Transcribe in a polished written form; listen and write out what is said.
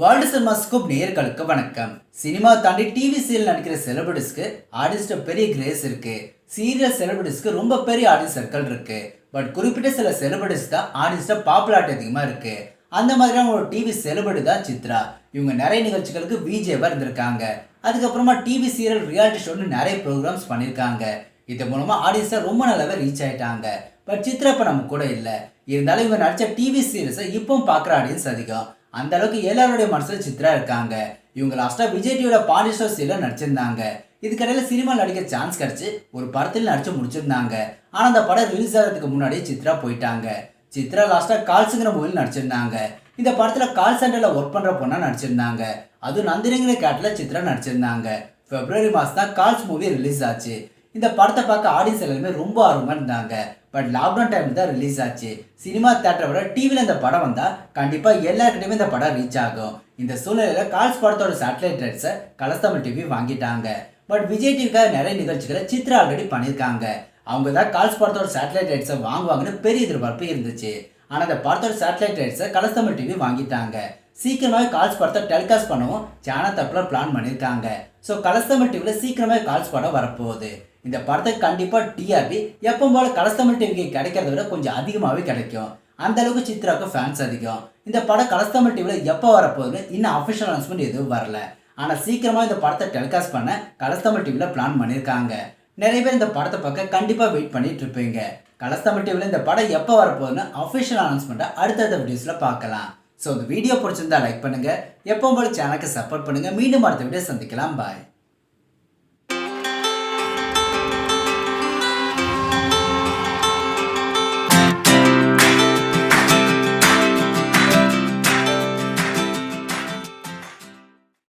World cinema scoop நேயர்களுக்கு வணக்கம். Cinema தாண்டி டிவி சீரியல் நடிக்கிற செலிபிரிட்டிஸ்க்கு ஆடியன்ஸ்ட பெரிய கிரேஸ் இருக்கு. சீரியல் செலிபிரிட்டிஸ்க்கு ரொம்ப பெரிய ஆடியன்ஸ் சர்க்கிள் இருக்கு. பட் குறிப்பிட்ட சில செலிபிரிட்டிஸ் தான் ஆடியன்ஸ்ட பாப்புலாரிட்டி அதிகமா இருக்கு. அந்த மாதிரியான ஒரு டிவி செலிபிரிட்டி தான் சித்ரா. இவங்க நிறைய நிகழ்ச்சிகளுக்கு விஜேவா இருந்திருக்காங்க. அதுக்கப்புறமா டிவி சீரியல் ரியாலிட்டி ஷோன்னு நிறைய ப்ரோக்ராம்ஸ் பண்ணியிருக்காங்க. இது மூலமா ஆடியன்ஸை ரொம்ப நல்லாவே ரீச் ஆயிட்டாங்க. பட் சித்ரா இப்போ நம்ம கூட இல்லை. இருந்தாலும் இவங்க நடிச்ச டிவி சீரியல்ஸை இப்பவும் பார்க்குற ஆடியன்ஸ் அதிகம். அந்த அளவுக்கு எல்லாருடைய மனசுல சித்ரா இருக்காங்க. இவங்க லாஸ்டா விஜய் டிவியோட பாண்டிஸ்டர் சீரியல் நடிச்சிருந்தாங்க. இதுக்கடையில சினிமா நடிக்க சான்ஸ் கிடைச்சு ஒரு படத்தில் நடிச்சு முடிச்சிருந்தாங்க. ஆனா அந்த படம் ரிலீஸ் ஆகிறதுக்கு முன்னாடி சித்ரா போயிட்டாங்க. சித்ரா லாஸ்டா கால்ஸுங்கிற மூவியில் நடிச்சிருந்தாங்க. இந்த படத்துல கால் சென்டர்ல ஒர்க் பண்ற பொண்ணா நடிச்சிருந்தாங்க. அதுவும் நந்தினிங்கிற கேட்ல சித்ரா நடிச்சிருந்தாங்க. பிப்ரவரி மாசம் தான் கால்ஸ் மூவி ரிலீஸ் ஆச்சு. இந்த படத்தை பார்க்க ஆடியன்ஸ் எல்லாருமே ரொம்ப ஆர்வமா இருந்தாங்க. பட் லாக்டவுன் டைம்ல தான் ரிலீஸ் ஆச்சு. சினிமா தியேட்டரை விட டிவியில் இந்த படம் வந்தா கண்டிப்பா எல்லாருக்கிட்டையுமே இந்த படம் ரீச் ஆகும். இந்த சூழ்நிலையில கால்ஸ் படத்தோட சேட்டலைட் ரைட்ஸை கலர்ஸ் தமிழ் டிவி வாங்கிட்டாங்க. பட் விஜய் டிவிக்காக நிறைய நிகழ்ச்சிகளை சித்ரா ஆல்ரெடி பண்ணியிருக்காங்க. அவங்க தான் கால்ஸ் படத்தோட சேட்டலைட் ரைட்ஸை வாங்குவாங்கன்னு பெரிய எதிர்பார்ப்பு இருந்துச்சு. ஆனா இந்த படத்தோட சேட்டலைட் ரைட்ஸை கலர்ஸ் தமிழ் டிவி வாங்கிட்டாங்க. சீக்கிரமாவே கால்ஸ் படத்தை டெலிகாஸ்ட் பண்ணவும் சேனல் தப்புல பிளான் பண்ணியிருக்காங்க. ஸோ கலர்ஸ் தமிழ் டிவியில் சீக்கிரமே கால்ஸ் படம் வரப்போகுது. இந்த படத்துக்கு கண்டிப்பா டிஆர்பி எப்பவும் போல கலர்ஸ் தமிழ் டிவிக்கு கிடைக்கிறத விட கொஞ்சம் அதிகமாகவே கிடைக்கும். அந்த அளவுக்கு சித்ராவுக்கு ஃபேன்ஸ் அதிகம். இந்த படம் கலர்ஸ் தமிழ் டிவியில் எப்போ வரப்போகுதுன்னு இன்னும் அஃபிஷியல் அனௌன்ஸ்மெண்ட் எதுவும் வரல. ஆனால் சீக்கிரமாக இந்த படத்தை டெலிகாஸ்ட் பண்ண கலர்ஸ் தமிழ் டிவியில் பிளான் பண்ணியிருக்காங்க. நிறைய பேர் இந்த படத்தை பார்க்க கண்டிப்பாக வெயிட் பண்ணிட்டு இருப்பீங்க. கலர்ஸ் தமிழ் டிவியில் இந்த படம் எப்போ வரப்போகுதுன்னு அஃபிஷியல் அனௌன்ஸ்மெண்ட்டை அடுத்தடுத்த வீடியோஸில் பார்க்கலாம். ஸோ இந்த வீடியோ பிடிச்சிருந்தா லைக் பண்ணுங்க. எப்பவும் போல சேனலுக்கு சப்போர்ட் பண்ணுங்க. மீண்டும் அடுத்த வீடியோ சந்திக்கலாம். பாய்.